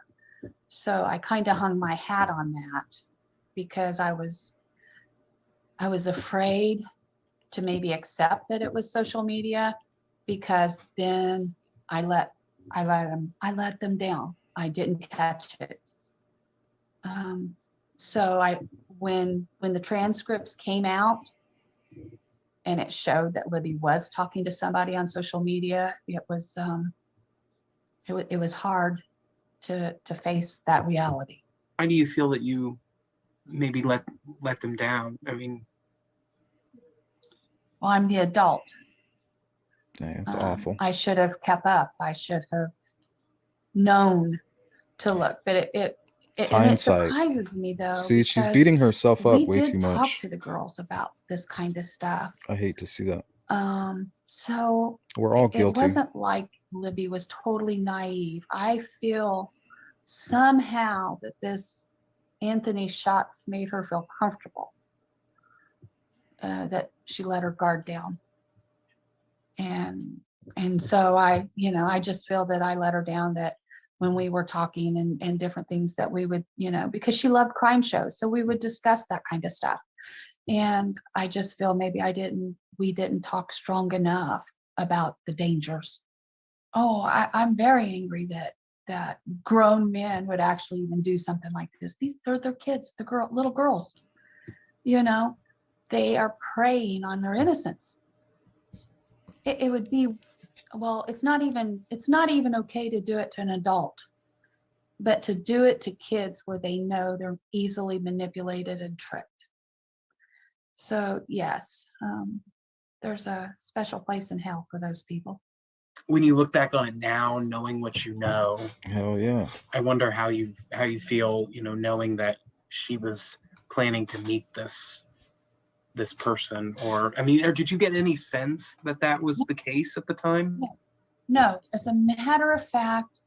So I kind of hung my hat on that because I was afraid to maybe accept that it was social media, because then I let them down. I didn't catch it. So when the transcripts came out and it showed that Libby was talking to somebody on social media, it was hard to face that reality. Why do you feel that you maybe let them down? I mean, well, I'm the adult. Dang, it's awful. I should have kept up. I should have known to look, but it hindsight. surprises me though. See, she's beating herself up way too We did talk much. to the girls about this kind of stuff. I hate to see that. So We're all guilty. It wasn't like Libby was totally naive. I feel somehow that this Anthony shots made her feel comfortable, that she let her guard down. And so I just feel that I let her down, that when we were talking and different things that we would, because she loved crime shows. So we would discuss that kind of stuff. And I just feel maybe we didn't talk strong enough about the dangers. Oh, I'm very angry that grown men would actually even do something like this. They're kids, little girls, they are preying on their innocence. It would be, well, it's not even okay to do it to an adult, but to do it to kids where they know they're easily manipulated and tricked. So yes, there's a special place in hell for those people. when you look back on it now, knowing what you know, hell yeah, I wonder how you feel, knowing that she was planning to meet this person, or did you get any sense that was the case at the time? No, as a matter of fact,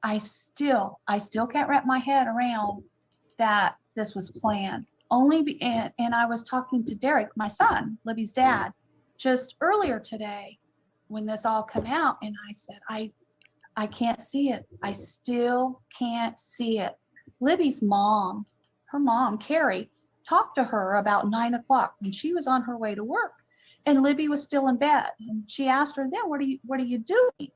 I still can't wrap my head around that this was planned. And I was talking to Derek, my son, Libby's dad, just earlier today when this all came out, and I said, I can't see it. I still can't see it. Libby's mom, her mom, Carrie, talked to her about 9 o'clock when she was on her way to work, and Libby was still in bed. And she asked her then, what are you doing?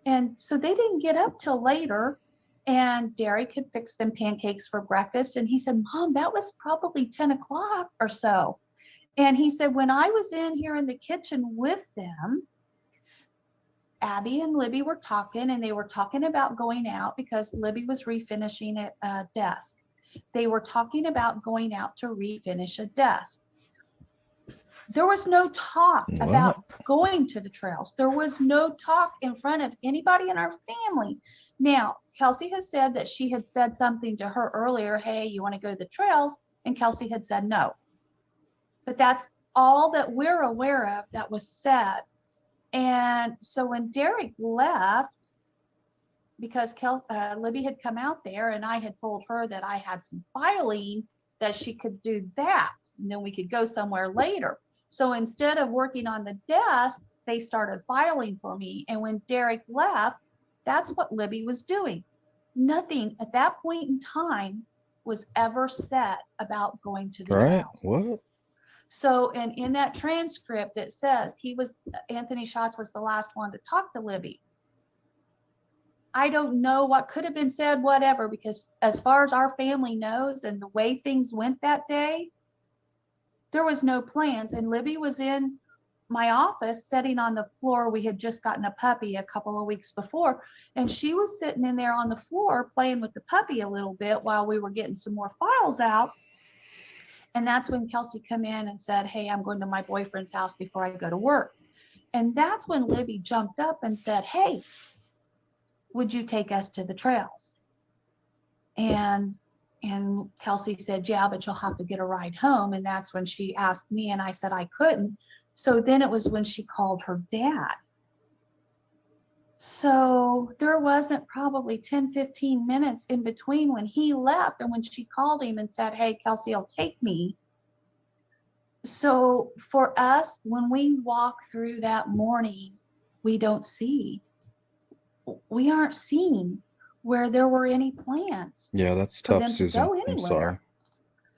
And so they didn't get up till later. And Derek had fixed them pancakes for breakfast. And he said, Mom, that was probably 10 o'clock or so. And he said, when I was in here in the kitchen with them, Abby and Libby were talking, and they were talking about going out because Libby was refinishing a desk. They were talking about going out to refinish a desk. There was no talk about going to the trails. There was no talk in front of anybody in our family. Now, Kelsey has said that she had said something to her earlier, hey, you want to go to the trails? And Kelsey had said no. But that's all that we're aware of that was said. And so when Derek left, because Libby had come out there and I had told her that I had some filing that she could do that, and then we could go somewhere later. So instead of working on the desk, they started filing for me. And when Derek left, that's what Libby was doing. Nothing at that point in time was ever said about going to the trails. What? So, and in that transcript, it says Anthony Schatz was the last one to talk to Libby. I don't know what could have been said, whatever, because as far as our family knows and the way things went that day, there was no plans. And Libby was in my office sitting on the floor. We had just gotten a puppy a couple of weeks before, and she was sitting in there on the floor playing with the puppy a little bit while we were getting some more files out. And that's when Kelsey come in and said, hey, I'm going to my boyfriend's house before I go to work. And that's when Libby jumped up and said, hey, would you take us to the trails? And Kelsey said, yeah, but you'll have to get a ride home. And that's when she asked me, and I said I couldn't. So then it was when she called her dad. So there wasn't probably 10, 15 minutes in between when he left and when she called him and said, hey, Kelsey will take me. So for us, when we walk through that morning, we aren't seeing where there were any plans. Yeah, that's for tough, them to Susan. go I'm anywhere. sorry.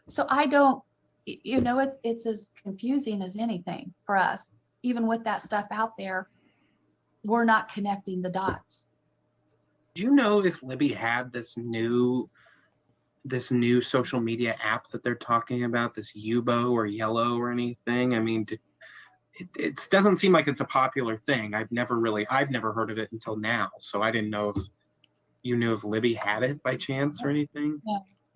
So I don't, it's as confusing as anything for us. Even with that stuff out there, we're not connecting the dots. Do you know if Libby had this new social media app that they're talking about, this Yubo or Yellow or anything? I mean, it doesn't seem like it's a popular thing. I've never heard of it until now. So I didn't know if you knew if Libby had it by chance or anything.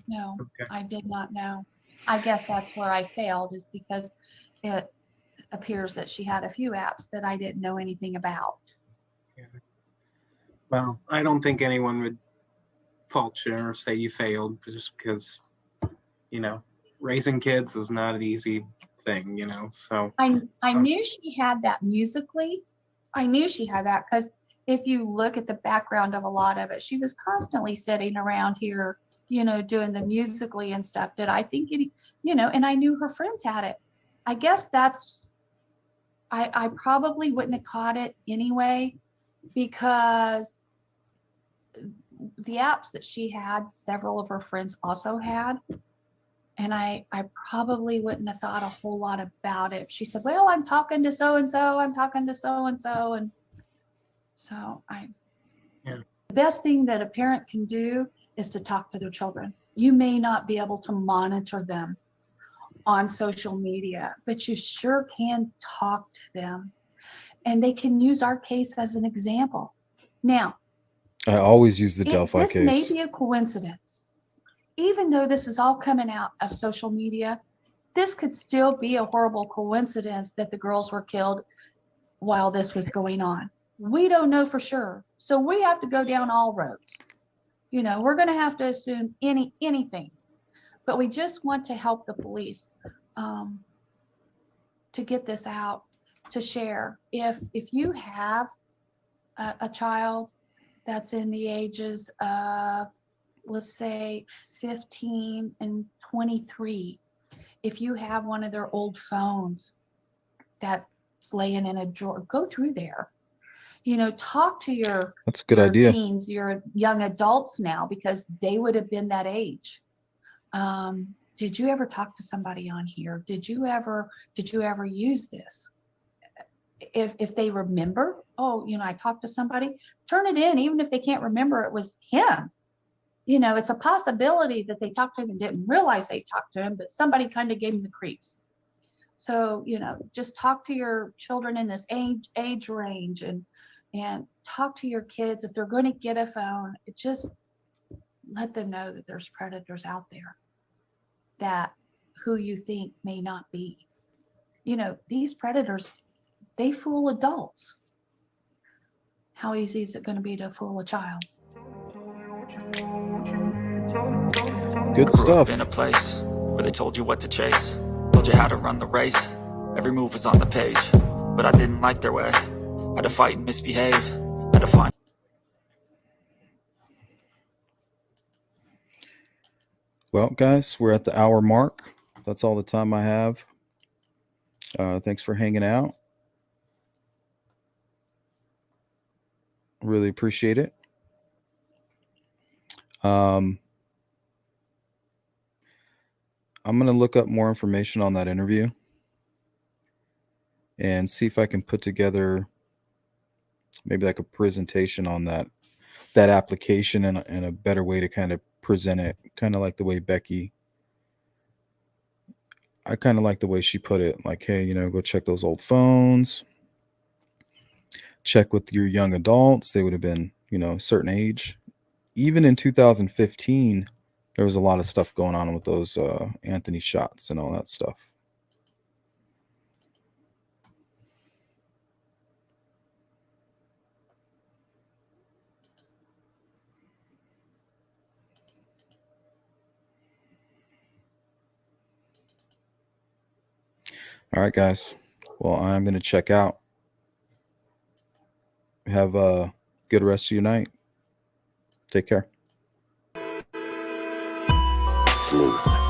No, Okay. I did not know. I guess that's where I failed, is because it appears that she had a few apps that I didn't know anything about. Well, I don't think anyone would fault you or say you failed just because, raising kids is not an easy thing, so. I knew she had that musically. I knew she had that because if you look at the background of a lot of it, she was constantly sitting around here, doing the musically and stuff. Did I think it, and I knew her friends had it. I guess I probably wouldn't have caught it anyway, because the apps that she had, several of her friends also had. And I probably wouldn't have thought a whole lot about it. She said, well, I'm talking to so-and-so, I'm talking to so-and-so. And so the best thing that a parent can do is to talk to their children. You may not be able to monitor them on social media, but you sure can talk to them. And they can use our case as an example. Now, I always use the Delphi this case. may be a coincidence. Even though this is all coming out of social media, this could still be a horrible coincidence that the girls were killed while this was going on. We don't know for sure. So we have to go down all roads. We're going to have to assume anything. But we just want to help the police to get this out, to share. If you have a child that's in the ages of, let's say, 15 and 23, if you have one of their old phones that's laying in a drawer, go through there. Talk to your That's a good idea. teens, your young adults now, because they would have been that age. Did you ever talk to somebody on here? Did you ever use this? If they remember, I talked to somebody, turn it in, even if they can't remember it was him. It's a possibility that they talked to him and didn't realize they talked to him, but somebody kind of gave him the creeps. So, just talk to your children in this age range and talk to your kids. If they're going to get a phone, just let them know that there's predators out there that who you think may not be. These predators, they fool adults. How easy is it going to be to fool a child? Good stuff. In a place where they told you what to chase, told you how to run the race. Every move was on the page, but I didn't like their way. Had to fight and misbehave. Had to find. Well, guys, we're at the hour mark. That's all the time I have. Thanks for hanging out. Really appreciate it. I'm going to look up more information on that interview and see if I can put together maybe like a presentation on that application and a better way to kind of present it, kind of like the way Becky, I kind of like the way she put it, like, hey, go check those old phones, check with your young adults. They would have been, a certain age. Even in 2015, there was a lot of stuff going on with those Anthony shots and all that stuff. All right, guys. Well, I'm going to check out. Have a good rest of your night. Take care. Smooth.